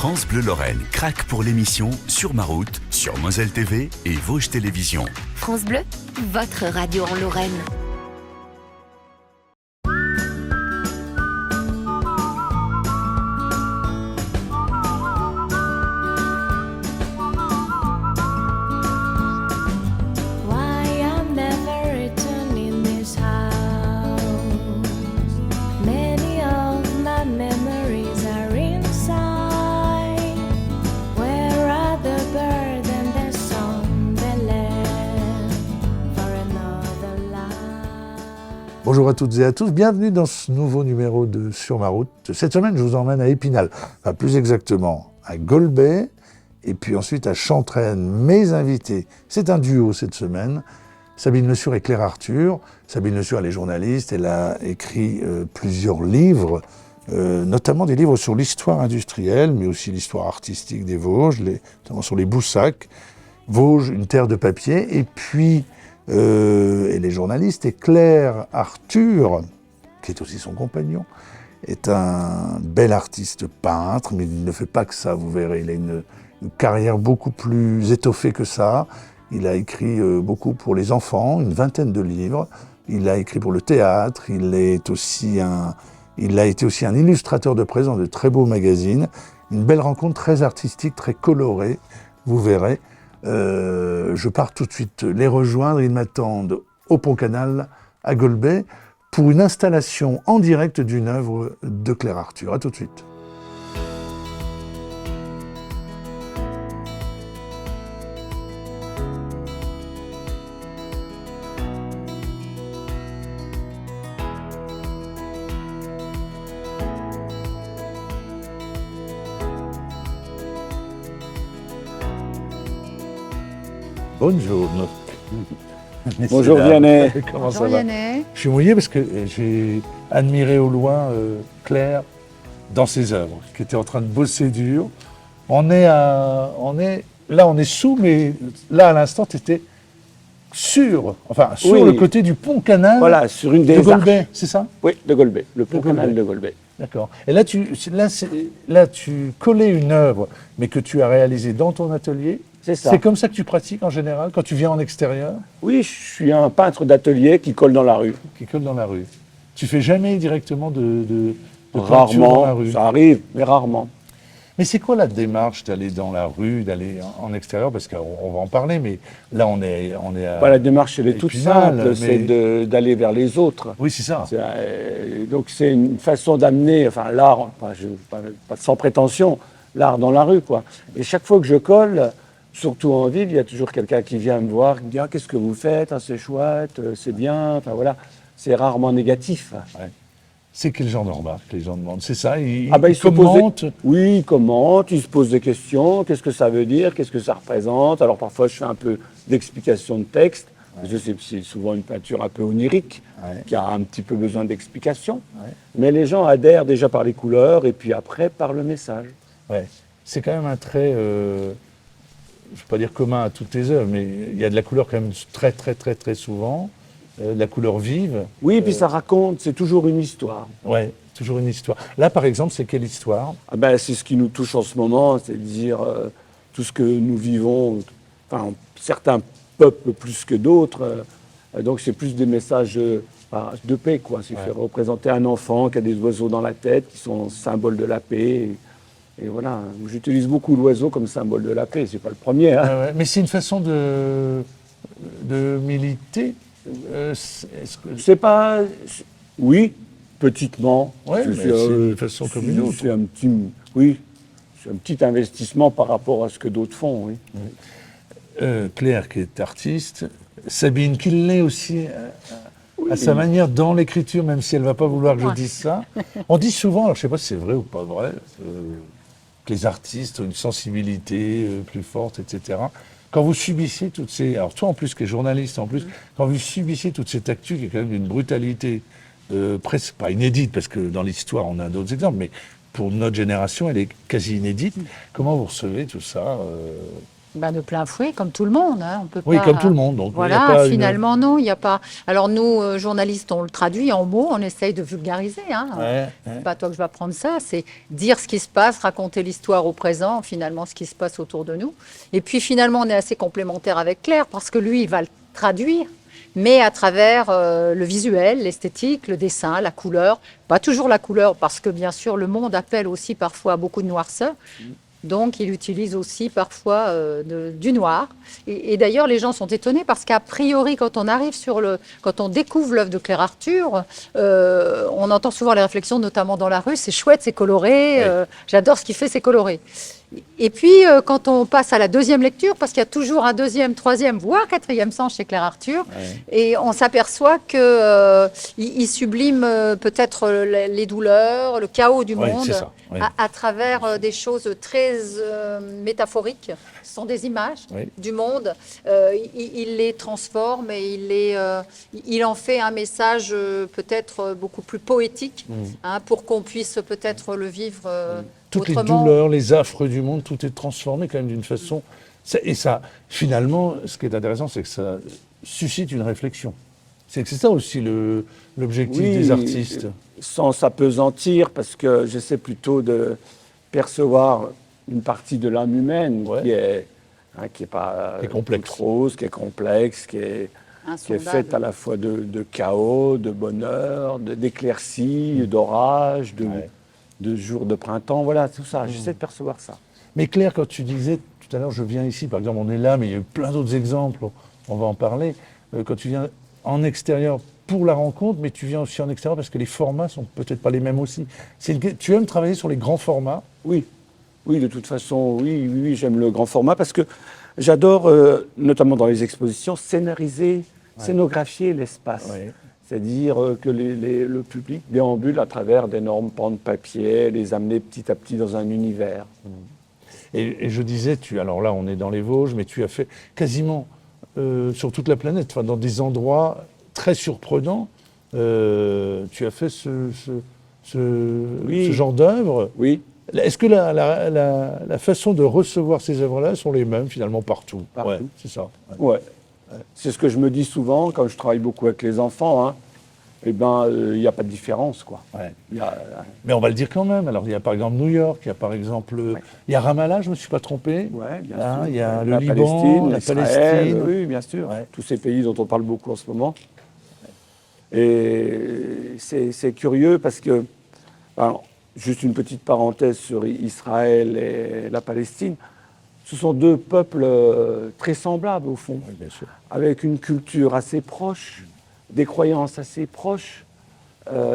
France Bleu Lorraine craque pour l'émission Sur ma route, sur Moselle TV et Vosges Télévisions. France Bleu, votre radio en Lorraine. Bonjour à toutes et à tous, bienvenue dans ce nouveau numéro de Sur ma route. Cette semaine, je vous emmène à Épinal, enfin plus exactement à Golbey, et puis ensuite à Chantraine. Mes invités, c'est un duo cette semaine, Sabine Le Sur et Claire Arthur. Sabine Le Sur, elle est journaliste, elle a écrit plusieurs livres, notamment des livres sur l'histoire industrielle, mais aussi l'histoire artistique des Vosges, notamment sur les Boussacs. Vosges, une terre de papier, et puis... elle est journaliste, et Claire Arthur, qui est aussi son compagnon, est un bel artiste peintre, mais il ne fait pas que ça, vous verrez. Il a une carrière beaucoup plus étoffée que ça. Il a écrit beaucoup pour les enfants, une vingtaine de livres. Il a écrit pour le théâtre. Il a été aussi un illustrateur de presse dans de très beaux magazines. Une belle rencontre très artistique, très colorée, vous verrez. Je pars tout de suite les rejoindre. Ils m'attendent au Pont-Canal à Golbey pour une installation en direct d'une œuvre de Claire Arthur. À tout de suite. Bonjour. Bonjour Vianney. Comment ça va? Je suis mouillé parce que j'ai admiré au loin Claire dans ses œuvres, qui était en train de bosser dur. On est sous, mais là à l'instant tu étais sur le côté du Pont-Canal. Voilà, sur une des de Golbey, c'est ça? Oui, de Golbey, le Pont-Canal de Golbey. D'accord. Et là tu collais une œuvre, mais que tu as réalisée dans ton atelier. C'est ça. C'est comme ça que tu pratiques en général, quand tu viens en extérieur? Oui, je suis un peintre d'atelier qui colle dans la rue. Qui colle dans la rue. Tu fais jamais directement de peinture Rarement, dans la rue? ça arrive, mais rarement. Mais c'est quoi la démarche d'aller dans la rue, d'aller en extérieur? Parce qu'on va en parler, mais là on est à... La démarche, elle est toute Épinal, simple, c'est d'aller vers les autres. Oui, c'est ça. Donc c'est une façon d'amener, l'art, pas sans prétention, l'art dans la rue, quoi. Et chaque fois que je colle... Surtout en ville, il y a toujours quelqu'un qui vient me voir, qui me dit « qu'est-ce que vous faites? C'est chouette, c'est bien ». Enfin voilà, c'est rarement négatif. Ouais. C'est quel genre de remarque les gens demandent? C'est ça, ils commentent. Oui, ils commentent, ils se posent des questions. Qu'est-ce que ça veut dire? Qu'est-ce que ça représente? Alors parfois, je fais un peu d'explication de texte. Ouais. Parce que c'est souvent une peinture un peu onirique, qui a un petit peu besoin d'explication. Ouais. Mais les gens adhèrent déjà par les couleurs et puis après par le message. Ouais. C'est quand même un trait... je ne veux pas dire commun à toutes tes œuvres, mais il y a de la couleur quand même très, très, très, très souvent, de la couleur vive. Oui, et puis ça raconte, c'est toujours une histoire. Oui, toujours une histoire. Là, par exemple, c'est quelle histoire? C'est ce qui nous touche en ce moment, c'est-à-dire tout ce que nous vivons, certains peuples plus que d'autres. Donc c'est plus des messages de paix, quoi. C'est fait représenter un enfant qui a des oiseaux dans la tête, qui sont symboles de la paix. Et voilà, j'utilise beaucoup l'oiseau comme symbole de la paix, c'est pas le premier. Hein. Mais c'est une façon de militer. C'est pas... Oui, petitement. Oui, c'est une façon comme une autre. C'est un petit investissement par rapport à ce que d'autres font, oui. Claire qui est artiste, Sabine qui l'est aussi à sa manière dans l'écriture, même si elle ne va pas vouloir que je dise ça. On dit souvent, alors je ne sais pas si c'est vrai ou pas vrai, que les artistes ont une sensibilité plus forte, etc. Quand vous subissez toutes ces... Alors toi en plus qui es journaliste en plus, quand vous subissez toute cette actu qui est quand même d'une brutalité presque pas inédite, parce que dans l'histoire on a d'autres exemples, mais pour notre génération elle est quasi inédite. Comment vous recevez tout ça De plein fouet, comme tout le monde. Hein. On peut Oui, pas... comme tout le monde. Donc, il y a Voilà, pas finalement, non, il n'y a pas... Alors nous, journalistes, on le traduit en mots, on essaye de vulgariser. Hein. C'est pas à toi que je vais apprendre ça, c'est dire ce qui se passe, raconter l'histoire au présent, finalement, ce qui se passe autour de nous. Et puis finalement, on est assez complémentaire avec Claire, parce que lui, il va le traduire, mais à travers le visuel, l'esthétique, le dessin, la couleur. Pas toujours la couleur, parce que bien sûr, le monde appelle aussi parfois à beaucoup de noirceur. Donc, il utilise aussi parfois du noir. Et d'ailleurs, les gens sont étonnés parce qu'a priori, quand on découvre l'œuvre de Claire Arthur, on entend souvent les réflexions, notamment dans la rue, c'est chouette, c'est coloré, j'adore ce qu'il fait, c'est coloré. Et puis, quand on passe à la deuxième lecture, parce qu'il y a toujours un deuxième, troisième, voire quatrième sens chez Claire Arthur, et on s'aperçoit qu'il sublime peut-être les douleurs, le chaos du monde, c'est ça, à travers des choses très métaphoriques. Ce sont des images du monde. Il les transforme et il en fait un message peut-être beaucoup plus poétique, pour qu'on puisse peut-être le vivre toutes autrement. les douleurs, les affres du monde, tout est transformé quand même d'une façon. Et ça, finalement, ce qui est intéressant, c'est que ça suscite une réflexion. C'est ça aussi l'objectif des artistes. Sans s'apesantir, parce que j'essaie plutôt de percevoir une partie de l'âme humaine qui est pas qui est complexe, toute rose, qui est complexe, qui est faite à la fois de chaos, de bonheur, d'éclaircies, d'orages, de jours de printemps, voilà, tout ça. J'essaie de percevoir ça. Mais Claire, quand tu disais tout à l'heure, je viens ici, par exemple, on est là, mais il y a eu plein d'autres exemples, on va en parler. Quand tu viens en extérieur pour la rencontre, mais tu viens aussi en extérieur parce que les formats sont peut-être pas les mêmes aussi. Tu aimes travailler sur les grands formats ? Oui, de toute façon, oui, j'aime le grand format parce que j'adore, notamment dans les expositions, scénographier l'espace. C'est-à-dire que le public déambule à travers d'énormes pans de papier, les amener petit à petit dans un univers. Et je disais, alors là on est dans les Vosges, mais tu as fait quasiment sur toute la planète, dans des endroits très surprenants, tu as fait ce genre d'œuvre. Oui. Est-ce que la façon de recevoir ces œuvres-là sont les mêmes finalement partout ? Ouais, c'est ça. Ouais. C'est ce que je me dis souvent quand je travaille beaucoup avec les enfants. Hein. Eh bien, il n'y a pas de différence, quoi. Mais on va le dire quand même. Alors, il y a par exemple New York, il y a par exemple... Il y a Ramallah, je ne me suis pas trompé. Oui, bien sûr. Il y a le Liban, la Palestine. Oui, bien sûr. Tous ces pays dont on parle beaucoup en ce moment. Et c'est curieux parce que... juste une petite parenthèse sur Israël et la Palestine. Ce sont deux peuples très semblables, au fond. Bien sûr. Avec une culture assez proche, des croyances assez proches,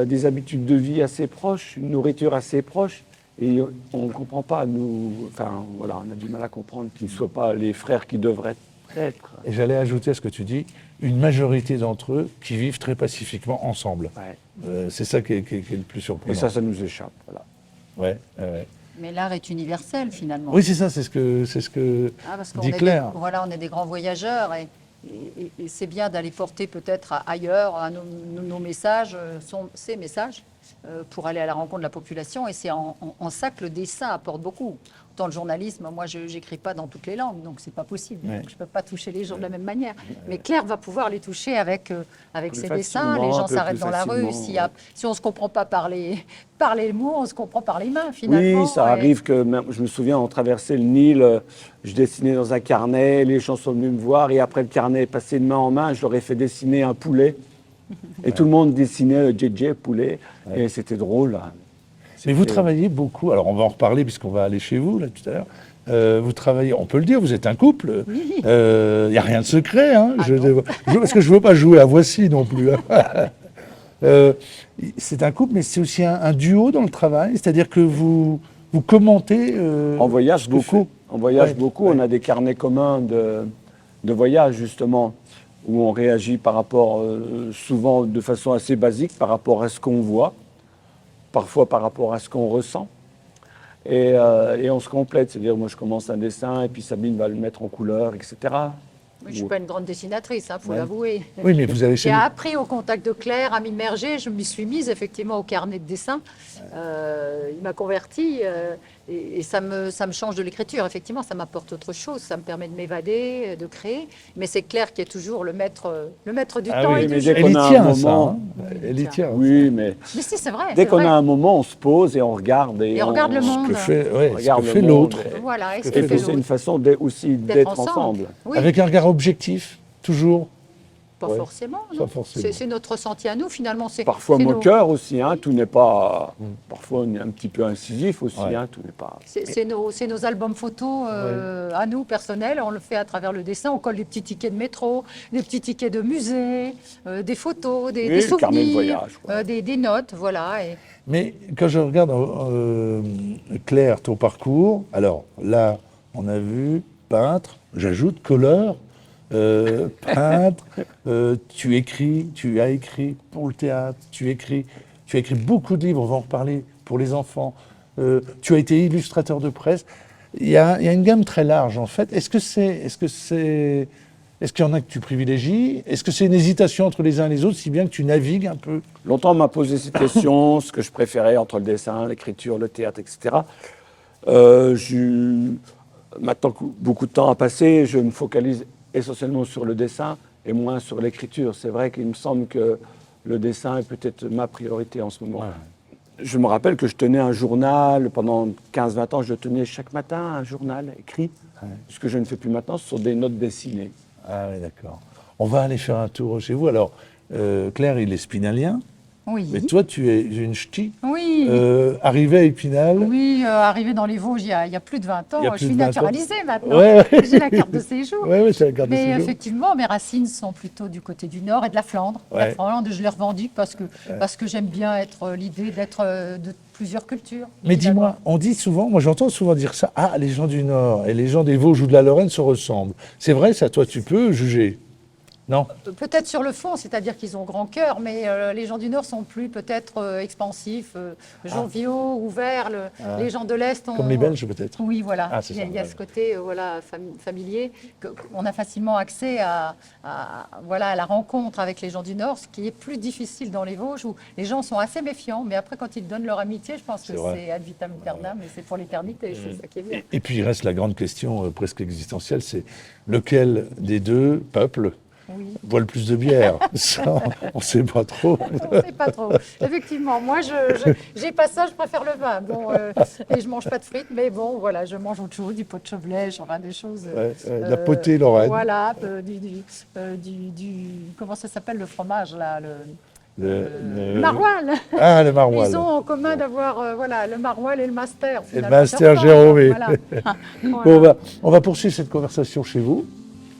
des habitudes de vie assez proches, une nourriture assez proche. Et on ne comprend pas, on a du mal à comprendre qu'ils ne soient pas les frères qui devraient être. Et j'allais ajouter à ce que tu dis, une majorité d'entre eux qui vivent très pacifiquement ensemble. C'est ça qui est le plus surprenant. Et ça nous échappe. Voilà. Mais l'art est universel, finalement. Oui, c'est ça, c'est ce que dit Claire. On est des grands voyageurs et c'est bien d'aller porter peut-être ailleurs nos messages, ces messages, pour aller à la rencontre de la population. Et c'est en ça que le dessin apporte beaucoup. Autant le journalisme, moi, je n'écris pas dans toutes les langues, donc c'est pas possible. Je ne peux pas toucher les gens de la même manière. Mais Claire va pouvoir les toucher avec ses dessins. Les gens s'arrêtent dans la rue. Si on ne se comprend pas par les mots, on se comprend par les mains, finalement. Oui, ça arrive que, je me souviens, on traversait le Nil, je dessinais dans un carnet, les gens sont venus me voir, et après le carnet est passé de main en main, je leur ai fait dessiner un poulet. Et tout le monde dessinait JJ, poulet, et c'était drôle. Mais vous travaillez beaucoup, alors on va en reparler puisqu'on va aller chez vous là tout à l'heure. Vous travaillez, on peut le dire, vous êtes un couple. Il n'y a rien de secret, hein, parce que je ne veux pas jouer à Voici non plus. C'est un couple, mais c'est aussi un duo dans le travail, c'est-à-dire que vous commentez. On voyage beaucoup. On voyage beaucoup. On a des carnets communs de voyage justement, où on réagit par rapport, souvent de façon assez basique, par rapport à ce qu'on voit. Parfois par rapport à ce qu'on ressent. Et on se complète. C'est-à-dire, moi, je commence un dessin, et puis Sabine va le mettre en couleur, etc. Je ne suis pas une grande dessinatrice, faut l'avouer. Oui, mais vous avez... J'ai appris au contact de Claire à m'immerger. Je m'y suis mise, effectivement, au carnet de dessin. Il m'a convertie. et ça me change de l'écriture. Effectivement, ça m'apporte autre chose. Ça me permet de m'évader, de créer. Mais c'est clair qu'il y a toujours le maître du temps et du jeu. Elle y tient, ça. Hein. Elle y tient. Oui, mais si, c'est vrai. dès qu'on a un moment, on se pose et on regarde. Et on regarde le monde. Ce que fait l'autre. Voilà, et ce Et que fait c'est une l'autre. façon aussi d'être ensemble. Oui. Avec un regard objectif, toujours. Pas forcément. Pas forcément. C'est notre ressenti à nous, finalement. Parfois c'est moqueur aussi, hein, tout n'est pas... Parfois on est un petit peu incisif aussi, hein, tout n'est pas... C'est nos albums photos à nous, personnels. On le fait à travers le dessin. On colle des petits tickets de métro, des petits tickets de musée, des photos, des souvenirs, carnet de voyage, des notes, voilà. Et... Mais quand je regarde, Claire, ton parcours, alors là, on a vu peintre, j'ajoute colleur, peintre, tu as écrit pour le théâtre, tu as écrit beaucoup de livres, on va en reparler, pour les enfants, tu as été illustrateur de presse. Il y a une gamme très large en fait. Est-ce qu'il y en a que tu privilégies? Est-ce que c'est une hésitation entre les uns et les autres, si bien que tu navigues un peu? Longtemps on m'a posé cette question, ce que je préférais entre le dessin, l'écriture, le théâtre, etc. Maintenant que beaucoup de temps a passé, je me focalise essentiellement sur le dessin et moins sur l'écriture. C'est vrai qu'il me semble que le dessin est peut-être ma priorité en ce moment. Ouais. Je me rappelle que je tenais un journal, pendant 15-20 ans, je tenais chaque matin un journal écrit. Ouais. Ce que je ne fais plus maintenant, ce sont des notes dessinées. Ah oui, d'accord. On va aller faire un tour chez vous. Alors, Claire, il est spinalien. Oui. Mais toi, tu es une ch'ti. Oui. Arrivée à Épinal. Oui, arrivée dans les Vosges il y a plus de 20 ans. Je suis naturalisée maintenant. Ouais. J'ai la carte de séjour. Oui, c'est la carte de séjour. Mais effectivement, mes racines sont plutôt du côté du Nord et de la Flandre. Ouais. La Flandre, je les revendique parce que j'aime bien l'idée d'être de plusieurs cultures. Mais dis-moi, on dit souvent, moi j'entends souvent dire ça, les gens du Nord et les gens des Vosges ou de la Lorraine se ressemblent. C'est vrai ça, toi tu peux juger? Non. Peut-être sur le fond, c'est-à-dire qu'ils ont grand cœur, mais les gens du Nord sont plus peut-être expansifs, joviaux, ouverts. Les gens de l'Est ont... Comme les Belges peut-être. Oui, voilà. Il y a ce côté familier. On a facilement accès à la rencontre avec les gens du Nord, ce qui est plus difficile dans les Vosges, où les gens sont assez méfiants, mais après quand ils donnent leur amitié, je pense que c'est ad vitam aeternam, et c'est pour l'éternité, c'est ça qui est bien. Et puis il reste la grande question presque existentielle, c'est lequel des deux peuples boit le plus de bière? Ça, on ne sait pas trop. On ne sait pas trop. Effectivement, moi, j'ai pas ça, je préfère le vin. Bon, et je ne mange pas de frites, mais bon, voilà, je mange autre chose, du pot de Chauvelet, genre des choses... la potée lorraine. Voilà, comment ça s'appelle le fromage, là le maroilles. Ah, le maroilles. Ils ont en commun d'avoir le maroilles et le master. Et le master Jérôme. Voilà. Bon, on va poursuivre cette conversation chez vous,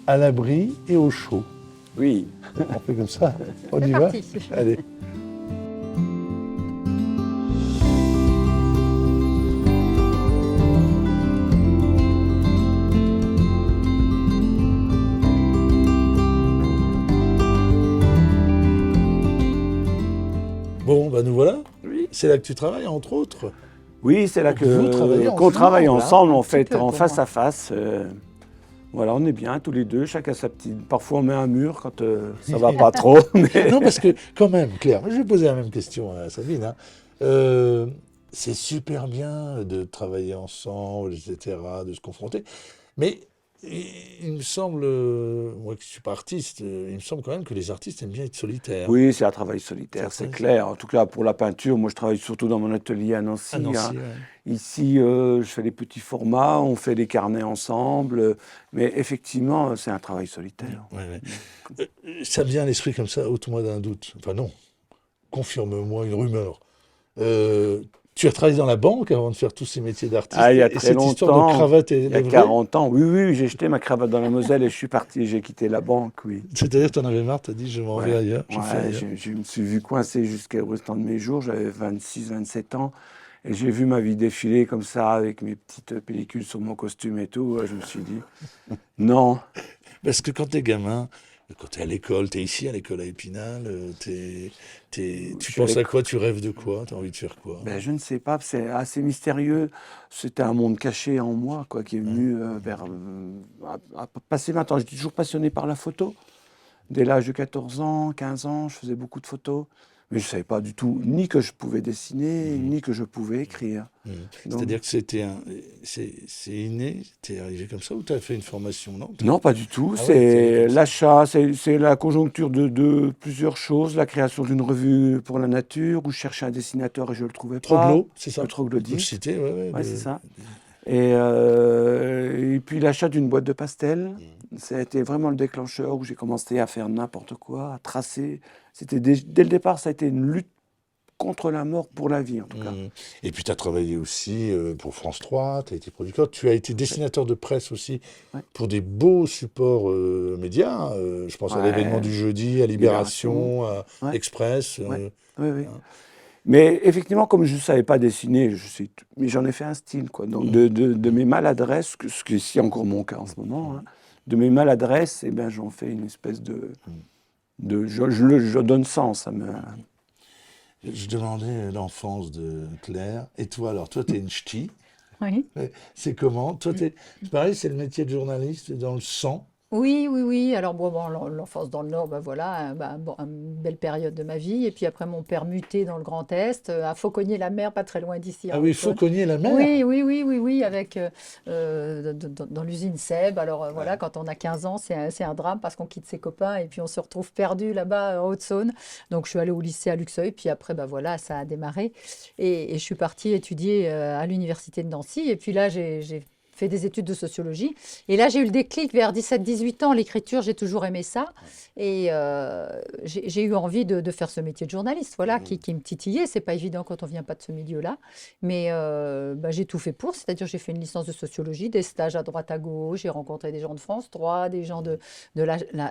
à l'abri et au chaud. Oui. On fait comme ça. On y va. Allez. Bon, nous voilà. Oui. C'est là que tu travailles, entre autres. Oui, c'est là qu'on travaille ensemble, en fait, en face à face. Voilà, on est bien tous les deux, chacun sa petite... Parfois on met un mur quand ça va pas trop. Mais... Non, parce que quand même, Claire, je vais poser la même question à Sabine. C'est super bien de travailler ensemble, etc., de se confronter. Mais il me semble, moi qui ne suis pas artiste, il me semble quand même que les artistes aiment bien être solitaires. Oui, c'est un travail solitaire, c'est clair. En tout cas, pour la peinture, moi je travaille surtout dans mon atelier à Nancy. Ouais. Ici, je fais des petits formats, on fait des carnets ensemble, mais effectivement, c'est un travail solitaire. Ouais. Ça me vient à l'esprit comme ça, ôte-moi d'un doute. Enfin non, confirme-moi une rumeur. Tu as travaillé dans la banque avant de faire tous ces métiers d'artiste. Il y a très longtemps. Cette histoire de cravate est il y a 40 ans. Oui, j'ai jeté ma cravate dans la Moselle et je suis parti, j'ai quitté la banque, oui. C'est-à-dire que tu en avais marre, tu as dit je m'en vais ailleurs. Je me suis vu coincé jusqu'au restant de mes jours, j'avais 26-27 ans. Et j'ai vu ma vie défiler comme ça, avec mes petites pellicules sur mon costume et tout. Je me suis dit, non. Parce que quand t'es gamin, quand t'es à l'école, t'es ici à l'école à Épinal, tu penses à quoi? Tu rêves de quoi? T'as envie de faire quoi? Je ne sais pas, c'est assez mystérieux. C'était un monde caché en moi, quoi, qui est venu à passer 20 ans. J'étais toujours passionné par la photo. Dès l'âge de 14 ans, 15 ans, je faisais beaucoup de photos. Mais je ne savais pas du tout ni que je pouvais dessiner, ni que je pouvais écrire. Donc- C'est-à-dire que c'est inné, t'es arrivé comme ça ou t'as fait une formation, non? Non, pas du tout. Ah ouais, C'est c'est- l'achat, c'est la conjoncture de plusieurs choses. La création d'une revue pour la nature, où je cherchais un dessinateur et je ne le trouvais pas. Troglo, c'est ça? Le troglodyte. Faut le citer, ouais, Ouais, c'est ça. Et puis l'achat d'une boîte de pastels, ça a été vraiment le déclencheur où j'ai commencé à faire n'importe quoi, à tracer. Dès le départ, ça a été une lutte contre la mort pour la vie, en tout cas. Et puis tu as travaillé aussi pour France 3, tu as été producteur, tu as été dessinateur de presse aussi Ouais. pour des beaux supports médias. Je pense à Ouais. l'événement du jeudi, à Libération, à Ouais. Express. Ouais. Oui, oui. Mais effectivement, comme je ne savais pas dessiner, mais j'en ai fait un style, quoi. Donc de mes maladresses, ce qui est ici encore mon cas en ce moment, hein, de mes maladresses, eh ben, j'en fais une espèce je donne sens à Je demandais l'enfance de Claire. Et toi, alors, toi, tu es une ch'ti. Oui. C'est comment? Toi, c'est pareil, c'est le métier de journaliste dans le sang. Oui. Alors, bon, l'enfance dans le Nord, voilà, une belle période de ma vie. Et puis après, mon père muté dans le Grand Est, à Fauconnier-la-Mer, pas très loin d'ici. Ah oui, Fauconnier-la-Mer. Oui, avec, dans l'usine Seb. Alors, voilà, quand on a 15 ans, c'est un drame parce qu'on quitte ses copains et puis on se retrouve perdu là-bas en Haute-Saône. Donc, je suis allée au lycée à Luxeuil. Puis après, voilà, ça a démarré. Et je suis partie étudier à l'université de Nancy. Et puis là, j'ai fait des études de sociologie. Et là, j'ai eu le déclic vers 17-18 ans. L'écriture, j'ai toujours aimé ça. Et j'ai eu envie de faire ce métier de journaliste, voilà, qui me titillait. C'est pas évident quand on vient pas de ce milieu-là. Mais j'ai tout fait pour. C'est-à-dire, j'ai fait une licence de sociologie, des stages à droite à gauche. J'ai rencontré des gens de France 3, des gens de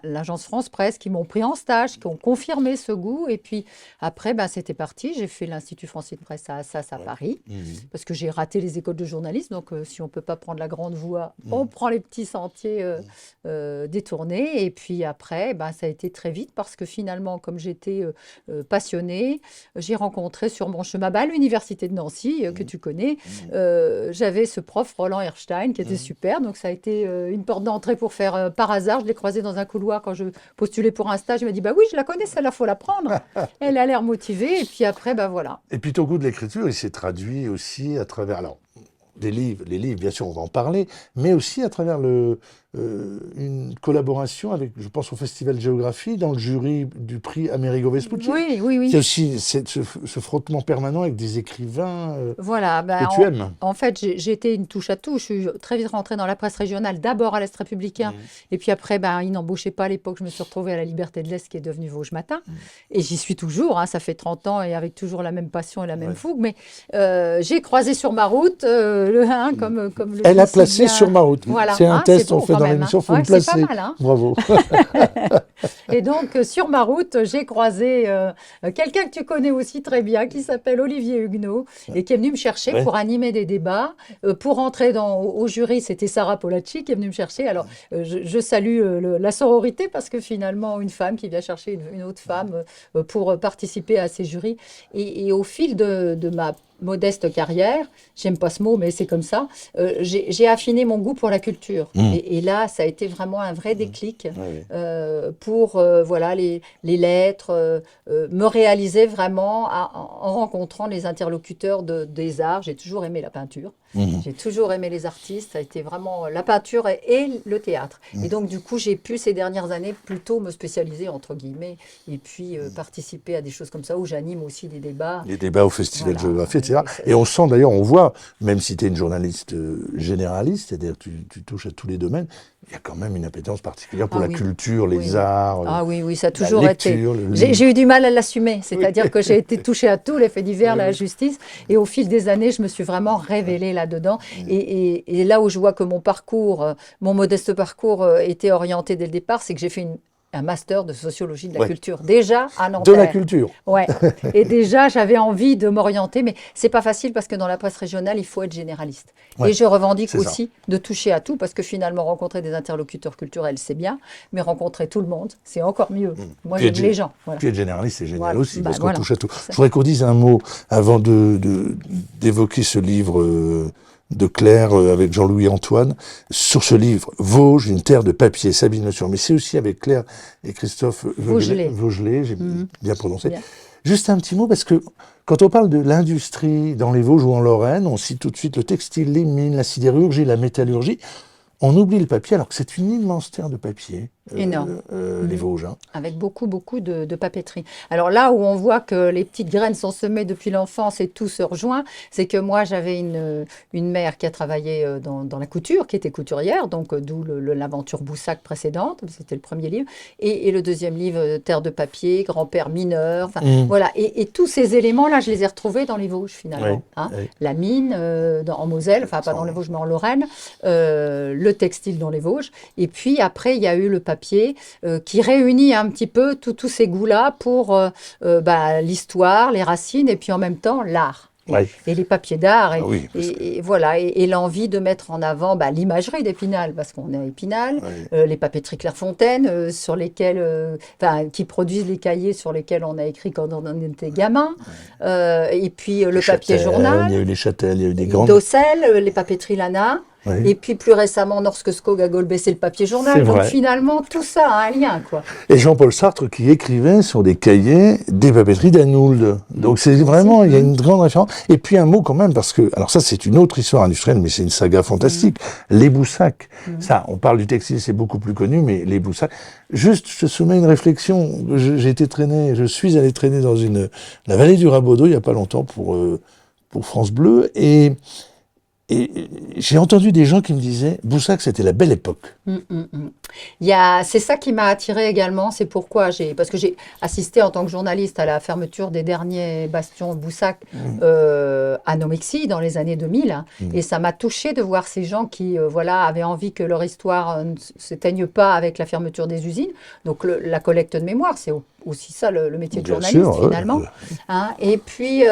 l'agence France Presse qui m'ont pris en stage, qui ont confirmé ce goût. Et puis après, c'était parti. J'ai fait l'Institut français de presse à Assas à Paris, parce que j'ai raté les écoles de journalisme. Donc, si on peut pas prendre la grande voie, on prend les petits sentiers détournés. Et puis après, ça a été très vite parce que finalement, comme j'étais passionnée, j'ai rencontré sur mon chemin à l'université de Nancy, que tu connais, j'avais ce prof Roland Erstein qui était super. Donc ça a été une porte d'entrée pour faire par hasard. Je l'ai croisé dans un couloir quand je postulais pour un stage. Il m'a dit, oui, je la connais, celle-là, faut la prendre. Elle a l'air motivée. Et puis après, voilà. Et puis ton goût de l'écriture, il s'est traduit aussi à travers... Alors, les livres, bien sûr, on va en parler, mais aussi à travers une collaboration avec, je pense, au Festival Géographie, dans le jury du prix Amerigo Vespucci. Oui. Il y a aussi ce frottement permanent avec des écrivains voilà, que tu aimes. En fait, j'ai été une touche à tout. Je suis très vite rentrée dans la presse régionale, d'abord à l'Est républicain, et puis après, ils n'embauchaient pas à l'époque. Je me suis retrouvée à la Liberté de l'Est, qui est devenue Vosges Matin, et j'y suis toujours. Ça fait 30 ans, et avec toujours la même passion et la même fougue. Mais j'ai croisé sur ma route comme le Elle a dit si placé bien. sur ma route. Voilà. C'est un test c'est beau, on fait quand dans même, l'émission, il faut Ouais, le placer. C'est pas mal, Bravo. Et donc, sur ma route, j'ai croisé quelqu'un que tu connais aussi très bien, qui s'appelle Olivier Huguenot, et qui est venu me chercher pour animer des débats. Pour rentrer au jury, c'était Sarah Polacci qui est venue me chercher. Alors, je salue la sororité, parce que finalement, une femme qui vient chercher une autre femme pour participer à ces jurys. Et au fil de ma modeste carrière, j'aime pas ce mot, mais c'est comme ça, j'ai affiné mon goût pour la culture. Et là, ça a été vraiment un vrai déclic pour les lettres, me réaliser vraiment en rencontrant les interlocuteurs des arts. J'ai toujours aimé la peinture, j'ai toujours aimé les artistes, ça a été vraiment la peinture et le théâtre. Et donc, du coup, j'ai pu, ces dernières années, plutôt me spécialiser, entre guillemets, et puis participer à des choses comme ça, où j'anime aussi des débats. Les débats au Festival Géographie, etc. Oui, Et on sent d'ailleurs, on voit, même si tu es une journaliste généraliste, c'est-à-dire tu touches à tous les domaines, il y a quand même une appétence particulière pour la culture, les arts. Ah oui, ça a toujours lecture, été. J'ai eu du mal à l'assumer, c'est-à-dire que j'ai été touchée à tout, les faits divers, la justice, et au fil des années, je me suis vraiment révélée là-dedans. Et là où je vois que mon modeste parcours était orienté dès le départ, c'est que j'ai fait un master de sociologie de la culture, déjà à Nanterre. De la culture. Ouais. Et déjà, j'avais envie de m'orienter, mais c'est pas facile parce que dans la presse régionale, il faut être généraliste. Et je revendique aussi de toucher à tout, parce que finalement, rencontrer des interlocuteurs culturels, c'est bien, mais rencontrer tout le monde, c'est encore mieux. Moi, j'aime les gens. Voilà. Puis être généraliste, c'est génial aussi, parce qu'on voilà. touche à tout. Je voudrais qu'on dise un mot avant d'évoquer ce livre de Claire avec Jean-Louis Antoine, sur ce livre, Vosges, une terre de papier, Sabine Le Sur. Mais c'est aussi avec Claire et Christophe Vaugelet, j'ai bien prononcé. Bien. Juste un petit mot, parce que quand on parle de l'industrie dans les Vosges ou en Lorraine, on cite tout de suite le textile, les mines, la sidérurgie, la métallurgie. On oublie le papier, alors que c'est une immense terre de papier, Énorme. les Vosges. Hein. Avec beaucoup de papeterie. Alors là où on voit que les petites graines sont semées depuis l'enfance et tout se rejoint, c'est que moi j'avais une mère qui a travaillé dans la couture, qui était couturière, donc d'où l'aventure Boussac précédente, c'était le premier livre, et le deuxième livre, Terre de papier, grand-père mineur, voilà. Et tous ces éléments-là, je les ai retrouvés dans les Vosges finalement. La mine en Moselle, enfin pas dans les Vosges mais en Lorraine, le textile dans les Vosges, et puis après il y a eu le papier qui réunit un petit peu tous ces goûts-là pour l'histoire, les racines et puis en même temps l'art. Et les papiers d'art et voilà et l'envie de mettre en avant l'imagerie d'Épinal parce qu'on est à Épinal, les papeteries Clairefontaine sur lesquelles qui produisent les cahiers sur lesquels on a écrit quand on était gamin et puis le papier journal, il y a eu les Châtels, il y a eu des grandes Docel, les papeteries Lana. Et puis plus récemment, Norske Skog à Golbey, c'est le papier journal. Donc finalement, tout ça a un lien, quoi. Et Jean-Paul Sartre qui écrivait sur des cahiers des papeteries d'Anould. Donc c'est vraiment, il y a une grande référence. Et puis un mot quand même, parce que, alors ça c'est une autre histoire industrielle, mais c'est une saga fantastique. Les Boussac. Ça, on parle du textile, c'est beaucoup plus connu, mais les Boussac. Juste, je te soumets une réflexion. Je suis allé traîner dans la vallée du Rabodeau il y a pas longtemps pour France Bleu et j'ai entendu des gens qui me disaient Boussac, c'était la belle époque. C'est ça qui m'a attirée également. C'est pourquoi parce que j'ai assisté en tant que journaliste à la fermeture des derniers bastions Boussac à Nomexy dans les années 2000. Et ça m'a touchée de voir ces gens qui avaient envie que leur histoire ne s'éteigne pas avec la fermeture des usines. Donc la collecte de mémoire, c'est aussi ça le métier de journaliste finalement. Et puis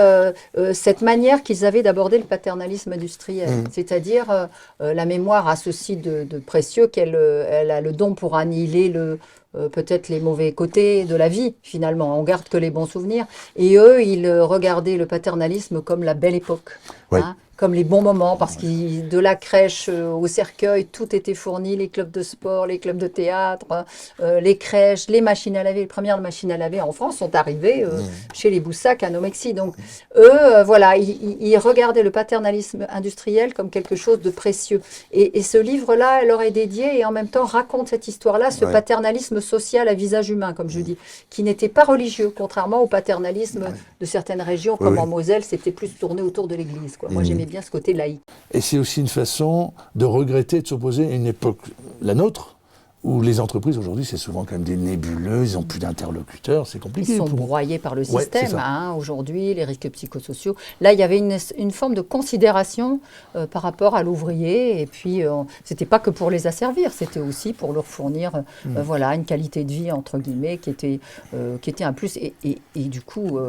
cette manière qu'ils avaient d'aborder le paternalisme industriel. C'est-à-dire la mémoire a ceci de précieux qu'elle a le don pour annihiler peut-être les mauvais côtés de la vie, finalement. On garde que les bons souvenirs. Et eux, ils regardaient le paternalisme comme la belle époque. Comme les bons moments, parce que de la crèche au cercueil, tout était fourni, les clubs de sport, les clubs de théâtre, les crèches, les machines à laver. Les premières machines à laver en France sont arrivées chez les Boussac à Nomexy. Donc eux, ils regardaient le paternalisme industriel comme quelque chose de précieux. Et ce livre-là, elle leur est dédié et en même temps raconte cette histoire-là, ce paternalisme social à visage humain, comme je dis, qui n'était pas religieux, contrairement au paternalisme de certaines régions, comme en Moselle, c'était plus tourné autour de l'église, quoi. Moi, j'aimais bien ce côté laïque. Et c'est aussi une façon de regretter, de s'opposer à une époque, la nôtre, où les entreprises aujourd'hui, c'est souvent quand même des nébuleuses, ils n'ont plus d'interlocuteurs, c'est compliqué. Ils sont broyés par le système, aujourd'hui, les risques psychosociaux. Là, il y avait une forme de considération par rapport à l'ouvrier, et puis c'était pas que pour les asservir, c'était aussi pour leur fournir une qualité de vie, entre guillemets, qui était un plus. Et du coup,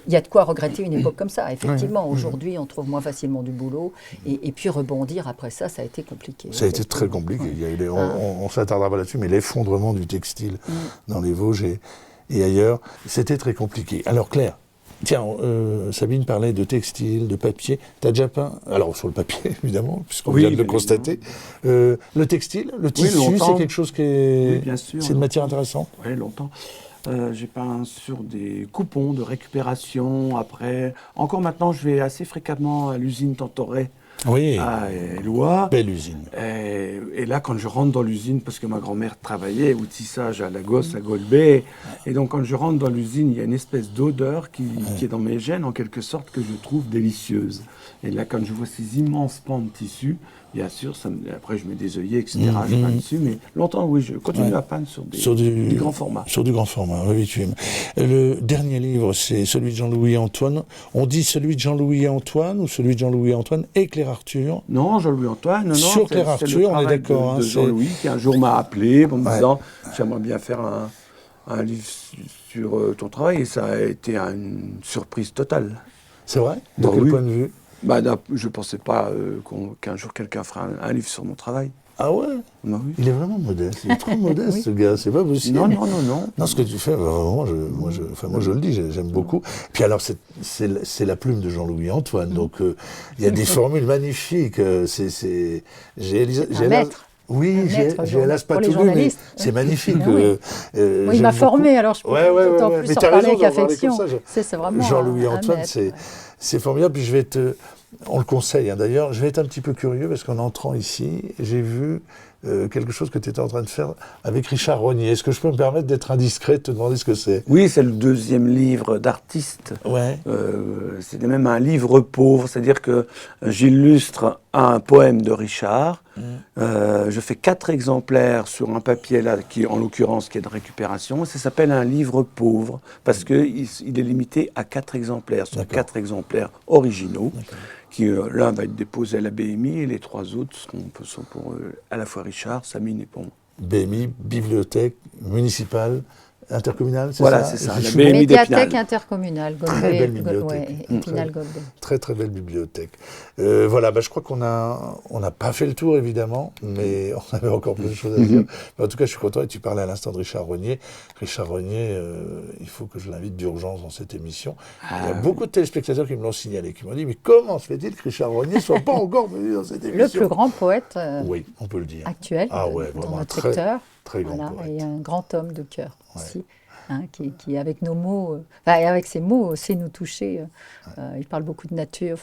il y a de quoi regretter une époque comme ça. Effectivement, aujourd'hui, on trouve moins facilement du boulot, et puis rebondir après ça, ça a été compliqué. Ça a été très compliqué. Il y a eu on s'attardera pas là-dessus, mais l'effondrement du textile dans les Vosges et ailleurs, c'était très compliqué. Alors Claire, tiens, Sabine parlait de textile, de papier. T'as déjà peint, alors sur le papier évidemment, puisqu'on vient de le constater. Le textile, le tissu, c'est quelque chose qui est, bien sûr, c'est une matière intéressante. Oui, longtemps. J'ai peint sur des coupons de récupération. Après, encore maintenant, je vais assez fréquemment à l'usine Tantoret. À Éloi. Belle usine. Et là, quand je rentre dans l'usine, parce que ma grand-mère travaillait au tissage à Lagos, à Golbey, et donc quand je rentre dans l'usine, il y a une espèce d'odeur qui est dans mes gènes, en quelque sorte, que je trouve délicieuse. Et là, quand je vois ces immenses pans de tissu, bien sûr, après je mets des œillets, etc., je peins dessus, mais longtemps, oui, je continue à peindre sur du grand format. Sur du grand format, oui, tu aimes. Le dernier livre, c'est celui de Jean-Louis Antoine. On dit celui de Jean-Louis Antoine ou celui de Jean-Louis Antoine et Claire Arthur? Non, Jean-Louis Antoine, non. Sur Claire Arthur, on est d'accord. De Jean-Louis, qui un jour m'a appelé en me disant j'aimerais bien faire un livre sur ton travail, et ça a été une surprise totale. C'est vrai? De quel point de vue? Je ne pensais pas qu'un jour quelqu'un fera un livre sur mon travail. Ah ouais? Oui. Il est vraiment modeste, il est trop modeste ce gars, c'est pas possible. Non. Non, ce que tu fais, vraiment, moi je le dis, j'aime beaucoup. Puis alors, c'est la plume de Jean-Louis Antoine, donc il y a des formules magnifiques. Un maître. Oui, j'ai hélas pas pour les tout lu, mais journalistes. c'est magnifique. Oui. Oui, il m'a formé, alors je peux d'autant plus mais en tu as parler raison avec d'en parler comme affection. ça. C'est vraiment Jean-Louis un Antoine, maître. c'est formidable. Puis on le conseille d'ailleurs, je vais être un petit peu curieux parce qu'en entrant ici, j'ai vu quelque chose que tu étais en train de faire avec Richard Rognier. Est-ce que je peux me permettre d'être indiscret, de te demander ce que c'est? Oui, c'est le deuxième livre d'artiste. Ouais. C'est même un livre pauvre, c'est-à-dire que j'illustre un poème de Richard. Je fais 4 exemplaires sur un papier là, qui en l'occurrence qui est de récupération. Ça s'appelle un livre pauvre parce que il est limité à 4 exemplaires. Ce sont 4 exemplaires originaux. Qui l'un va être déposé à la BMI et les 3 autres sont pour à la fois Richard, Samine et pour moi. BMI, bibliothèque municipale, intercommunale, c'est voilà, ça? c'est ça. La J'y suis- BMI Médiathèque d'Épinal. intercommunale, Très belle bibliothèque. Épinal Goldberg. Très très belle bibliothèque. Voilà, je crois qu'on n'a pas fait le tour évidemment, mais on avait encore plein de choses à dire. Mais en tout cas, je suis content et tu parlais à l'instant de Richard Rognier. Richard Rognier, il faut que je l'invite d'urgence dans cette émission. Il y a beaucoup de téléspectateurs qui me l'ont signalé, qui m'ont dit mais comment se fait-il que Richard Rognier ne soit pas encore venu dans cette émission? Le plus grand poète Oui, on peut le dire. actuel Ah ouais, dans vraiment un notre très, secteur. très grand Voilà, poète. et un grand homme de cœur Ouais. aussi, qui avec nos mots, avec ses mots, sait nous toucher. Il parle beaucoup de nature,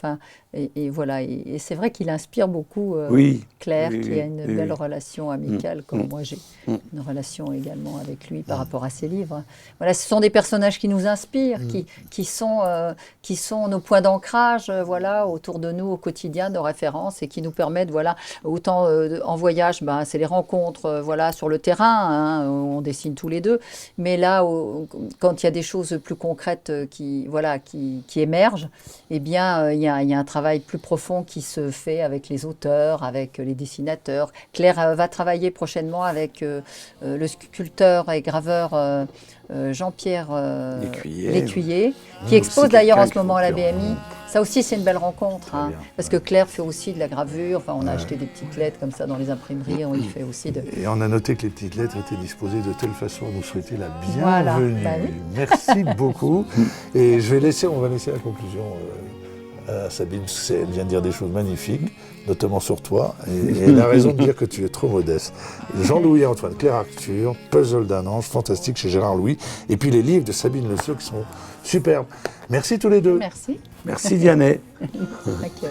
et voilà. Et c'est vrai qu'il inspire beaucoup Oui. Claire, Oui, qui a une oui, belle oui. relation amicale, comme moi j'ai Mm. une relation également avec lui par rapport à ses livres. Voilà, ce sont des personnages qui nous inspirent, qui sont nos points d'ancrage, voilà, autour de nous au quotidien, nos références, et qui nous permettent, voilà, autant en voyage, c'est les rencontres, voilà, sur le terrain, hein, on dessine tous les deux, mais là, quand il y a des choses plus concrètes qui émergent, eh bien, il y a un travail plus profond qui se fait avec les auteurs, avec les dessinateurs. Claire va travailler prochainement avec le sculpteur et graveur Jean-Pierre L'Écuyer, qui expose aussi d'ailleurs en quelqu'un ce moment à la qu'il faut BMI. Ça aussi, c'est une belle rencontre, hein, bien, parce que Claire fait aussi de la gravure. Enfin, on a acheté des petites lettres comme ça dans les imprimeries. On y fait aussi de... Et on a noté que les petites lettres étaient disposées de telle façon à nous souhaiter la Voilà, bienvenue. oui. Merci beaucoup. Et on va laisser la conclusion à Sabine. Elle vient de dire des choses magnifiques, notamment sur toi. Et elle a raison de dire que tu es trop modeste. Jean-Louis Antoine, Claire Arthur, Puzzle d'un ange, fantastique chez Gérard Louis. Et puis les livres de Sabine Le Sceau qui sont superbes. Merci tous les deux. Merci. Merci Vianney. Accueil.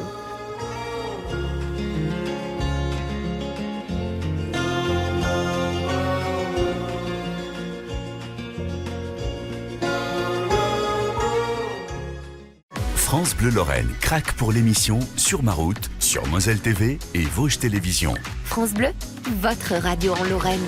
France Bleu Lorraine craque pour l'émission Sur ma route sur Moselle TV et Vosges Télévisions. France Bleu, votre radio en Lorraine.